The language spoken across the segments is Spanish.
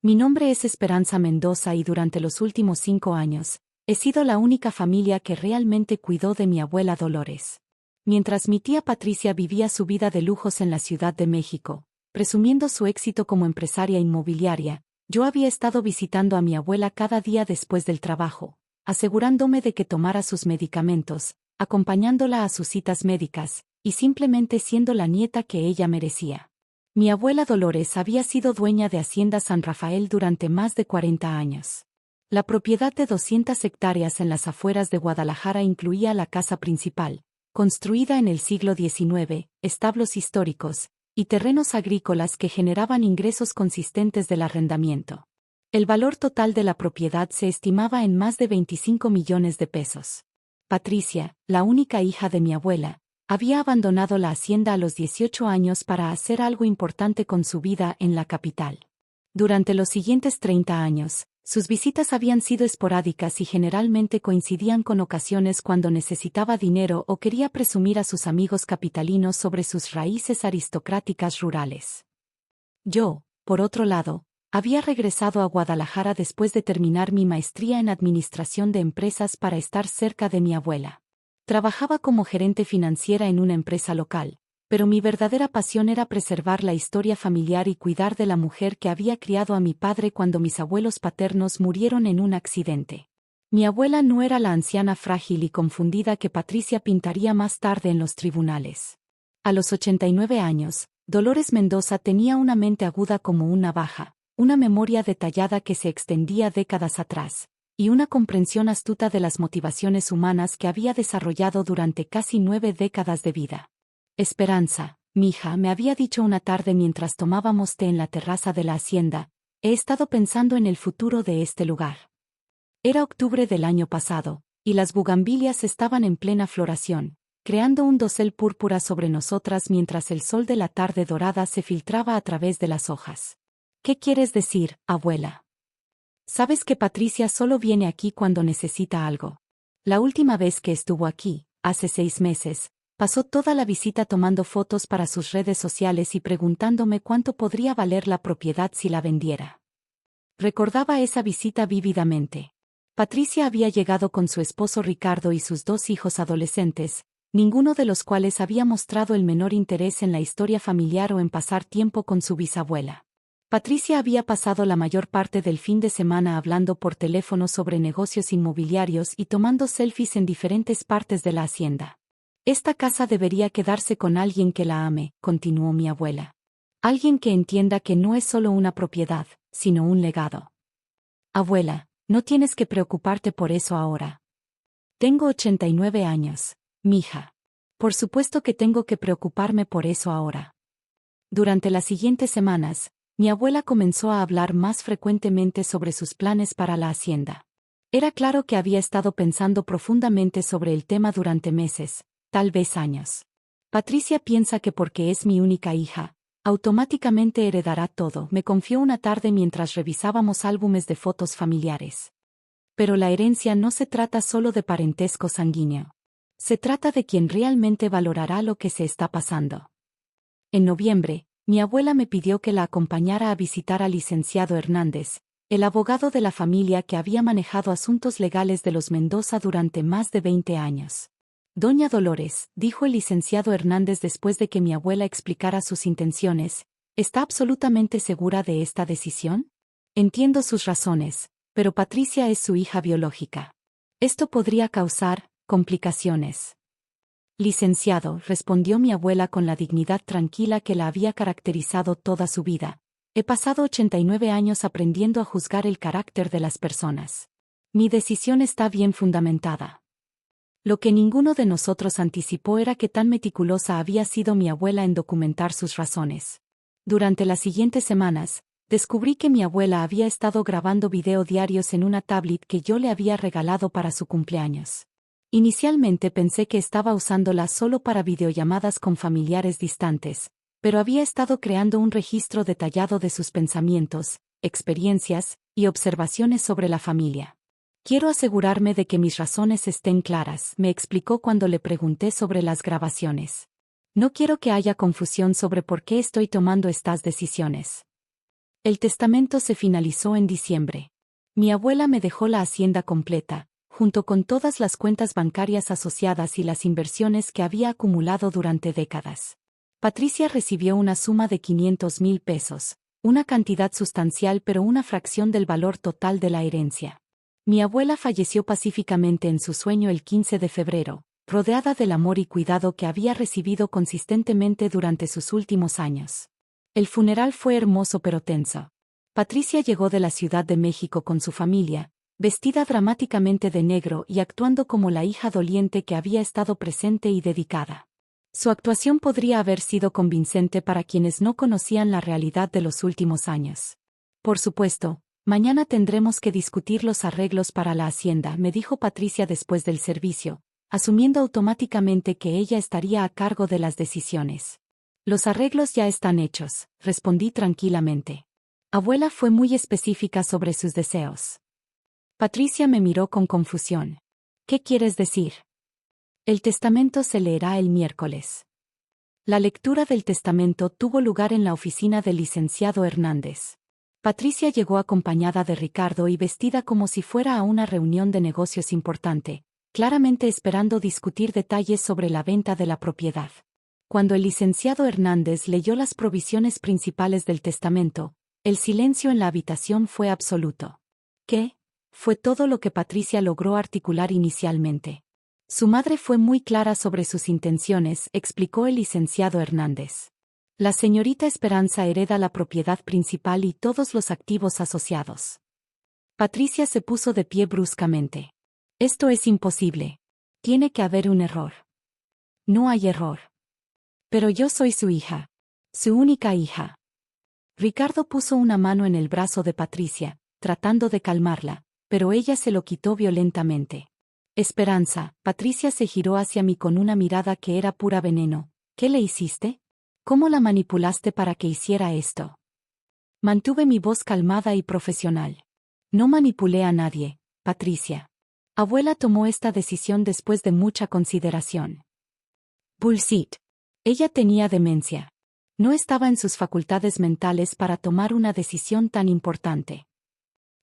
Mi nombre es Esperanza Mendoza y durante los últimos 5 años, he sido la única familia que realmente cuidó de mi abuela Dolores. Mientras mi tía Patricia vivía su vida de lujos en la Ciudad de México, presumiendo su éxito como empresaria inmobiliaria, yo había estado visitando a mi abuela cada día después del trabajo, asegurándome de que tomara sus medicamentos, acompañándola a sus citas médicas, y simplemente siendo la nieta que ella merecía. Mi abuela Dolores había sido dueña de Hacienda San Rafael durante más de 40 años. La propiedad de 200 hectáreas en las afueras de Guadalajara incluía la casa principal, construida en el siglo XIX, establos históricos, y terrenos agrícolas que generaban ingresos consistentes del arrendamiento. El valor total de la propiedad se estimaba en más de 25 millones de pesos. Patricia, la única hija de mi abuela, había abandonado la hacienda a los 18 años para hacer algo importante con su vida en la capital. Durante los siguientes 30 años, sus visitas habían sido esporádicas y generalmente coincidían con ocasiones cuando necesitaba dinero o quería presumir a sus amigos capitalinos sobre sus raíces aristocráticas rurales. Yo, por otro lado, había regresado a Guadalajara después de terminar mi maestría en administración de empresas para estar cerca de mi abuela. Trabajaba como gerente financiera en una empresa local, pero mi verdadera pasión era preservar la historia familiar y cuidar de la mujer que había criado a mi padre cuando mis abuelos paternos murieron en un accidente. Mi abuela no era la anciana frágil y confundida que Patricia pintaría más tarde en los tribunales. A los 89 años, Dolores Mendoza tenía una mente aguda como una navaja, una memoria detallada que se extendía décadas atrás, y una comprensión astuta de las motivaciones humanas que había desarrollado durante casi 9 décadas de vida. Esperanza, mija, me había dicho una tarde mientras tomábamos té en la terraza de la hacienda, he estado pensando en el futuro de este lugar. Era octubre del año pasado, y las bugambilias estaban en plena floración, creando un dosel púrpura sobre nosotras mientras el sol de la tarde dorada se filtraba a través de las hojas. ¿Qué quieres decir, abuela? Sabes que Patricia solo viene aquí cuando necesita algo. La última vez que estuvo aquí, hace 6 meses, pasó toda la visita tomando fotos para sus redes sociales y preguntándome cuánto podría valer la propiedad si la vendiera. Recordaba esa visita vívidamente. Patricia había llegado con su esposo Ricardo y sus 2 hijos adolescentes, ninguno de los cuales había mostrado el menor interés en la historia familiar o en pasar tiempo con su bisabuela. Patricia había pasado la mayor parte del fin de semana hablando por teléfono sobre negocios inmobiliarios y tomando selfies en diferentes partes de la hacienda. Esta casa debería quedarse con alguien que la ame, continuó mi abuela. Alguien que entienda que no es solo una propiedad, sino un legado. Abuela, no tienes que preocuparte por eso ahora. Tengo 89 años, mija. Por supuesto que tengo que preocuparme por eso ahora. Durante las siguientes semanas, mi abuela comenzó a hablar más frecuentemente sobre sus planes para la hacienda. Era claro que había estado pensando profundamente sobre el tema durante meses, tal vez años. Patricia piensa que porque es mi única hija, automáticamente heredará todo, me confió una tarde mientras revisábamos álbumes de fotos familiares. Pero la herencia no se trata solo de parentesco sanguíneo. Se trata de quien realmente valorará lo que se está pasando. En noviembre, mi abuela me pidió que la acompañara a visitar al licenciado Hernández, el abogado de la familia que había manejado asuntos legales de los Mendoza durante más de 20 años. Doña Dolores, dijo el licenciado Hernández después de que mi abuela explicara sus intenciones, ¿está absolutamente segura de esta decisión? Entiendo sus razones, pero Patricia es su hija biológica. Esto podría causar complicaciones. Licenciado, respondió mi abuela con la dignidad tranquila que la había caracterizado toda su vida. He pasado 89 años aprendiendo a juzgar el carácter de las personas. Mi decisión está bien fundamentada. Lo que ninguno de nosotros anticipó era que tan meticulosa había sido mi abuela en documentar sus razones. Durante las siguientes semanas, descubrí que mi abuela había estado grabando video diarios en una tablet que yo le había regalado para su cumpleaños. Inicialmente pensé que estaba usándola solo para videollamadas con familiares distantes, pero había estado creando un registro detallado de sus pensamientos, experiencias y observaciones sobre la familia. Quiero asegurarme de que mis razones estén claras, me explicó cuando le pregunté sobre las grabaciones. No quiero que haya confusión sobre por qué estoy tomando estas decisiones. El testamento se finalizó en diciembre. Mi abuela me dejó la hacienda completa, junto con todas las cuentas bancarias asociadas y las inversiones que había acumulado durante décadas. Patricia recibió una suma de 500,000 pesos, una cantidad sustancial pero una fracción del valor total de la herencia. Mi abuela falleció pacíficamente en su sueño el 15 de febrero, rodeada del amor y cuidado que había recibido consistentemente durante sus últimos años. El funeral fue hermoso pero tenso. Patricia llegó de la Ciudad de México con su familia, vestida dramáticamente de negro y actuando como la hija doliente que había estado presente y dedicada. Su actuación podría haber sido convincente para quienes no conocían la realidad de los últimos años. Por supuesto, mañana tendremos que discutir los arreglos para la hacienda, me dijo Patricia después del servicio, asumiendo automáticamente que ella estaría a cargo de las decisiones. Los arreglos ya están hechos, respondí tranquilamente. Abuela fue muy específica sobre sus deseos. Patricia me miró con confusión. ¿Qué quieres decir? El testamento se leerá el miércoles. La lectura del testamento tuvo lugar en la oficina del licenciado Hernández. Patricia llegó acompañada de Ricardo y vestida como si fuera a una reunión de negocios importante, claramente esperando discutir detalles sobre la venta de la propiedad. Cuando el licenciado Hernández leyó las provisiones principales del testamento, el silencio en la habitación fue absoluto. ¿Qué? Fue todo lo que Patricia logró articular inicialmente. Su madre fue muy clara sobre sus intenciones, explicó el licenciado Hernández. La señorita Esperanza hereda la propiedad principal y todos los activos asociados. Patricia se puso de pie bruscamente. Esto es imposible. Tiene que haber un error. No hay error. Pero yo soy su hija. Su única hija. Ricardo puso una mano en el brazo de Patricia, tratando de calmarla, pero ella se lo quitó violentamente. Esperanza, Patricia se giró hacia mí con una mirada que era pura veneno. ¿Qué le hiciste? ¿Cómo la manipulaste para que hiciera esto? Mantuve mi voz calmada y profesional. No manipulé a nadie, Patricia. Abuela tomó esta decisión después de mucha consideración. Bullshit. Ella tenía demencia. No estaba en sus facultades mentales para tomar una decisión tan importante.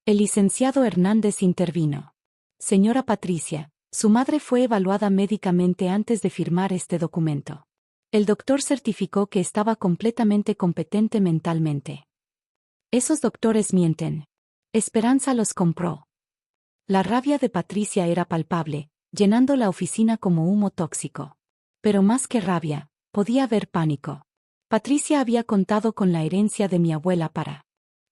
El licenciado Hernández intervino. Señora Patricia, su madre fue evaluada médicamente antes de firmar este documento. El doctor certificó que estaba completamente competente mentalmente. Esos doctores mienten. Esperanza los compró. La rabia de Patricia era palpable, llenando la oficina como humo tóxico. Pero más que rabia, podía haber pánico. Patricia había contado con la herencia de mi abuela para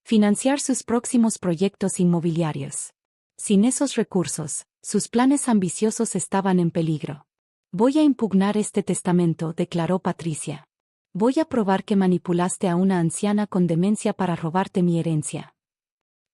financiar sus próximos proyectos inmobiliarios. Sin esos recursos, sus planes ambiciosos estaban en peligro. Voy a impugnar este testamento, declaró Patricia. Voy a probar que manipulaste a una anciana con demencia para robarte mi herencia.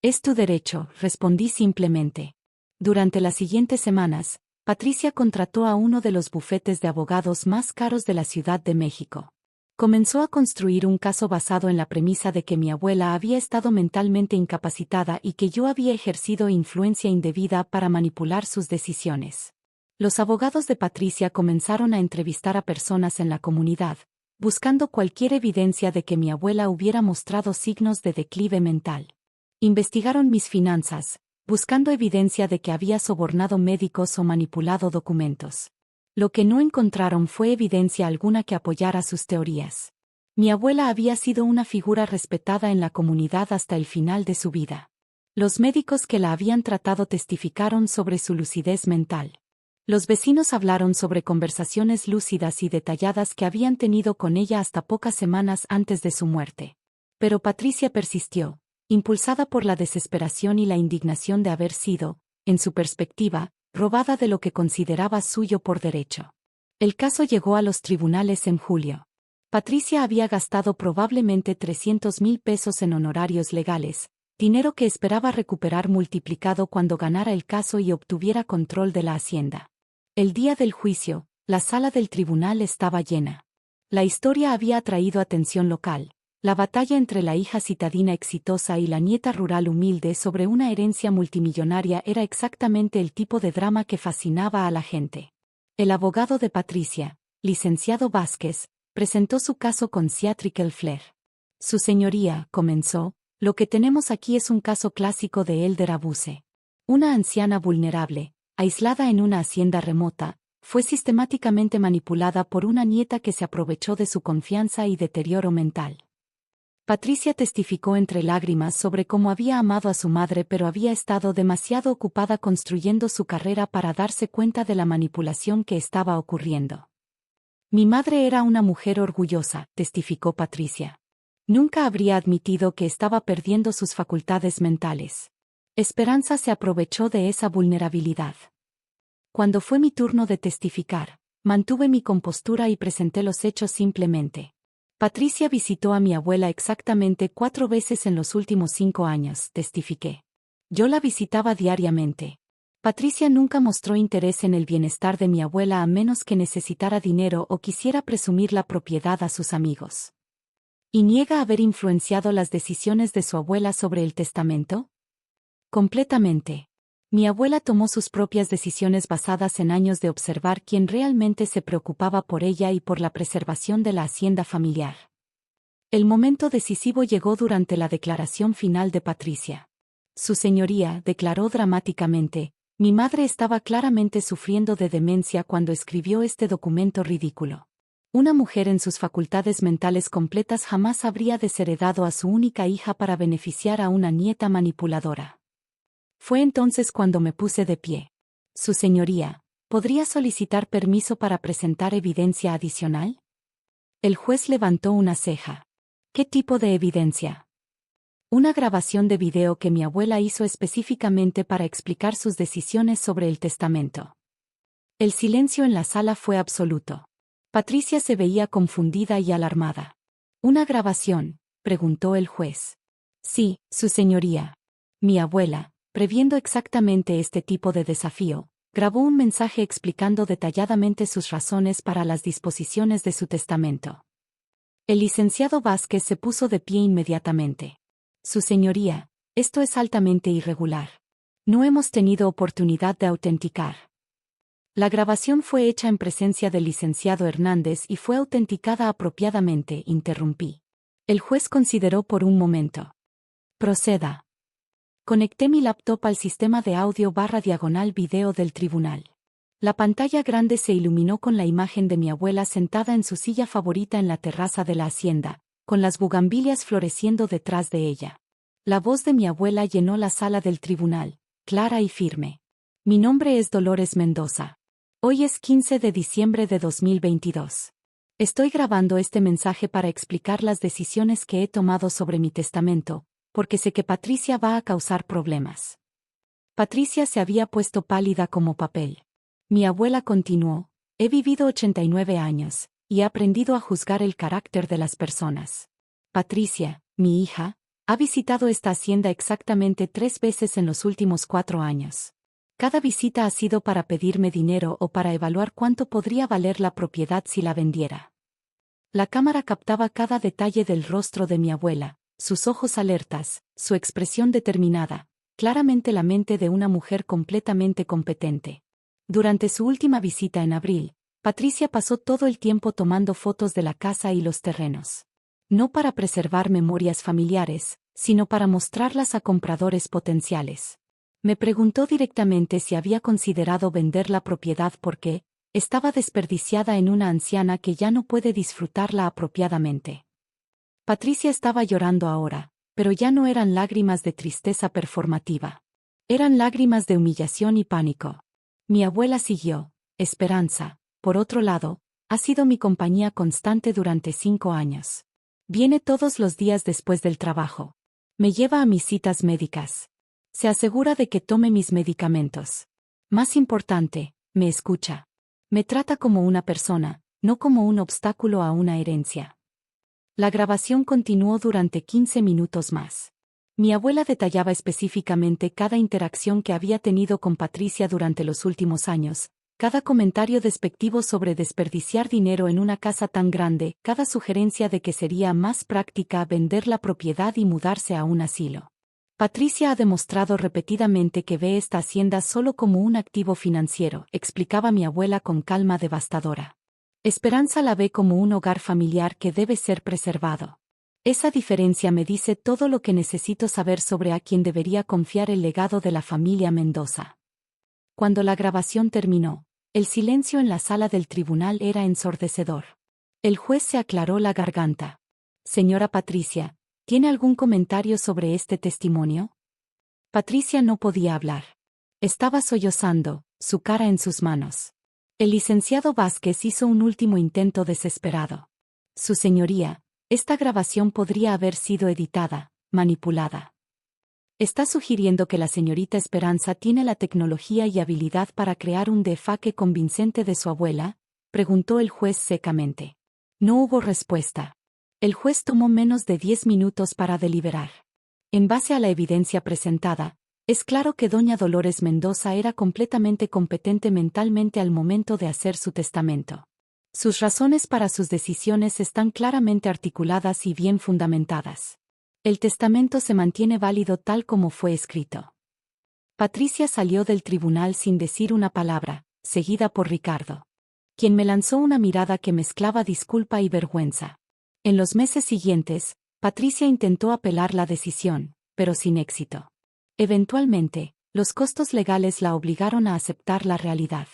Es tu derecho, respondí simplemente. Durante las siguientes semanas, Patricia contrató a uno de los bufetes de abogados más caros de la Ciudad de México. Comenzó a construir un caso basado en la premisa de que mi abuela había estado mentalmente incapacitada y que yo había ejercido influencia indebida para manipular sus decisiones. Los abogados de Patricia comenzaron a entrevistar a personas en la comunidad, buscando cualquier evidencia de que mi abuela hubiera mostrado signos de declive mental. Investigaron mis finanzas, buscando evidencia de que había sobornado médicos o manipulado documentos. Lo que no encontraron fue evidencia alguna que apoyara sus teorías. Mi abuela había sido una figura respetada en la comunidad hasta el final de su vida. Los médicos que la habían tratado testificaron sobre su lucidez mental. Los vecinos hablaron sobre conversaciones lúcidas y detalladas que habían tenido con ella hasta pocas semanas antes de su muerte. Pero Patricia persistió, impulsada por la desesperación y la indignación de haber sido, en su perspectiva, robada de lo que consideraba suyo por derecho. El caso llegó a los tribunales en julio. Patricia había gastado probablemente 300,000 pesos en honorarios legales, dinero que esperaba recuperar multiplicado cuando ganara el caso y obtuviera control de la hacienda. El día del juicio, la sala del tribunal estaba llena. La historia había atraído atención local. La batalla entre la hija citadina exitosa y la nieta rural humilde sobre una herencia multimillonaria era exactamente el tipo de drama que fascinaba a la gente. El abogado de Patricia, licenciado Vázquez, presentó su caso con theatrical flair. Su señoría, comenzó, Lo que tenemos aquí es un caso clásico de elder abuse. Una anciana vulnerable, aislada en una hacienda remota, fue sistemáticamente manipulada por una nieta que se aprovechó de su confianza y deterioro mental. Patricia testificó entre lágrimas sobre cómo había amado a su madre pero había estado demasiado ocupada construyendo su carrera para darse cuenta de la manipulación que estaba ocurriendo. Mi madre era una mujer orgullosa, testificó Patricia. Nunca habría admitido que estaba perdiendo sus facultades mentales. Esperanza se aprovechó de esa vulnerabilidad. Cuando fue mi turno de testificar, mantuve mi compostura y presenté los hechos simplemente. Patricia visitó a mi abuela exactamente 4 veces en los últimos 5 años, testifiqué. Yo la visitaba diariamente. Patricia nunca mostró interés en el bienestar de mi abuela a menos que necesitara dinero o quisiera presumir la propiedad a sus amigos. ¿Y niega haber influenciado las decisiones de su abuela sobre el testamento? Completamente. Mi abuela tomó sus propias decisiones basadas en años de observar quién realmente se preocupaba por ella y por la preservación de la hacienda familiar. El momento decisivo llegó durante la declaración final de Patricia. Su señoría, declaró dramáticamente, mi madre estaba claramente sufriendo de demencia cuando escribió este documento ridículo. Una mujer en sus facultades mentales completas jamás habría desheredado a su única hija para beneficiar a una nieta manipuladora. Fue entonces cuando me puse de pie. Su señoría, ¿podría solicitar permiso para presentar evidencia adicional? El juez levantó una ceja. ¿Qué tipo de evidencia? Una grabación de video que mi abuela hizo específicamente para explicar sus decisiones sobre el testamento. El silencio en la sala fue absoluto. Patricia se veía confundida y alarmada. ¿Una grabación?, preguntó el juez. Sí, su señoría. Mi abuela, previendo exactamente este tipo de desafío, grabó un mensaje explicando detalladamente sus razones para las disposiciones de su testamento. El licenciado Vázquez se puso de pie inmediatamente. Su señoría, esto es altamente irregular. No hemos tenido oportunidad de autenticar. La grabación fue hecha en presencia del licenciado Hernández y fue autenticada apropiadamente, interrumpí. El juez consideró por un momento. Proceda. Conecté mi laptop al sistema de audio/video del tribunal. La pantalla grande se iluminó con la imagen de mi abuela sentada en su silla favorita en la terraza de la hacienda, con las bugambilias floreciendo detrás de ella. La voz de mi abuela llenó la sala del tribunal, clara y firme. Mi nombre es Dolores Mendoza. Hoy es 15 de diciembre de 2022. Estoy grabando este mensaje para explicar las decisiones que he tomado sobre mi testamento, porque sé que Patricia va a causar problemas. Patricia se había puesto pálida como papel. Mi abuela continuó, he vivido 89 años, y he aprendido a juzgar el carácter de las personas. Patricia, mi hija, ha visitado esta hacienda exactamente 3 veces en los últimos 4 años. Cada visita ha sido para pedirme dinero o para evaluar cuánto podría valer la propiedad si la vendiera. La cámara captaba cada detalle del rostro de mi abuela, sus ojos alertas, su expresión determinada, claramente la mente de una mujer completamente competente. Durante su última visita en abril, Patricia pasó todo el tiempo tomando fotos de la casa y los terrenos. No para preservar memorias familiares, sino para mostrarlas a compradores potenciales. Me preguntó directamente si había considerado vender la propiedad porque estaba desperdiciada en una anciana que ya no puede disfrutarla apropiadamente. Patricia estaba llorando ahora, pero ya no eran lágrimas de tristeza performativa. Eran lágrimas de humillación y pánico. Mi abuela siguió. Esperanza, por otro lado, ha sido mi compañía constante durante 5 años. Viene todos los días después del trabajo. Me lleva a mis citas médicas. Se asegura de que tome mis medicamentos. Más importante, me escucha. Me trata como una persona, no como un obstáculo a una herencia. La grabación continuó durante 15 minutos más. Mi abuela detallaba específicamente cada interacción que había tenido con Patricia durante los últimos años, cada comentario despectivo sobre desperdiciar dinero en una casa tan grande, cada sugerencia de que sería más práctica vender la propiedad y mudarse a un asilo. Patricia ha demostrado repetidamente que ve esta hacienda solo como un activo financiero, explicaba mi abuela con calma devastadora. Esperanza la ve como un hogar familiar que debe ser preservado. Esa diferencia me dice todo lo que necesito saber sobre a quién debería confiar el legado de la familia Mendoza. Cuando la grabación terminó, el silencio en la sala del tribunal era ensordecedor. El juez se aclaró la garganta. Señora Patricia, ¿tiene algún comentario sobre este testimonio? Patricia no podía hablar. Estaba sollozando, su cara en sus manos. El licenciado Vázquez hizo un último intento desesperado. Su señoría, esta grabación podría haber sido editada, manipulada. ¿Está sugiriendo que la señorita Esperanza tiene la tecnología y habilidad para crear un defaque convincente de su abuela?, preguntó el juez secamente. No hubo respuesta. El juez tomó menos de 10 minutos para deliberar. En base a la evidencia presentada, es claro que doña Dolores Mendoza era completamente competente mentalmente al momento de hacer su testamento. Sus razones para sus decisiones están claramente articuladas y bien fundamentadas. El testamento se mantiene válido tal como fue escrito. Patricia salió del tribunal sin decir una palabra, seguida por Ricardo, quien me lanzó una mirada que mezclaba disculpa y vergüenza. En los meses siguientes, Patricia intentó apelar la decisión, pero sin éxito. Eventualmente, los costos legales la obligaron a aceptar la realidad.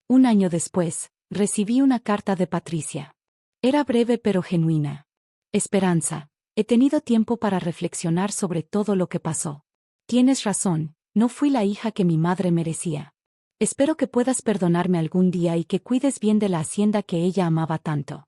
Un año después, recibí una carta de Patricia. Era breve pero genuina. Esperanza, he tenido tiempo para reflexionar sobre todo lo que pasó. Tienes razón, no fui la hija que mi madre merecía. Espero que puedas perdonarme algún día y que cuides bien de la hacienda que ella amaba tanto.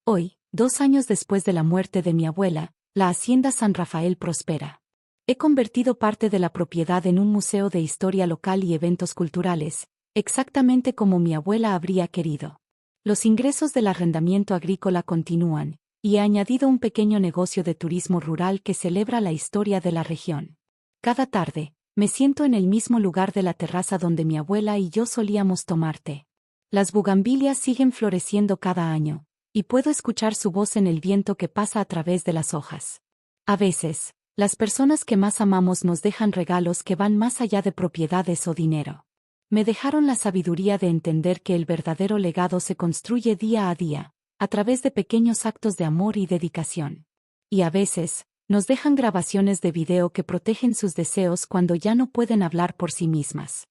Hoy, 2 años después de la muerte de mi abuela, la hacienda San Rafael prospera. He convertido parte de la propiedad en un museo de historia local y eventos culturales, exactamente como mi abuela habría querido. Los ingresos del arrendamiento agrícola continúan, y he añadido un pequeño negocio de turismo rural que celebra la historia de la región. Cada tarde, me siento en el mismo lugar de la terraza donde mi abuela y yo solíamos tomar té. Las bugambilias siguen floreciendo cada año, y puedo escuchar su voz en el viento que pasa a través de las hojas. A veces, las personas que más amamos nos dejan regalos que van más allá de propiedades o dinero. Me dejaron la sabiduría de entender que el verdadero legado se construye día a día, a través de pequeños actos de amor y dedicación. Y a veces, nos dejan grabaciones de video que protegen sus deseos cuando ya no pueden hablar por sí mismas.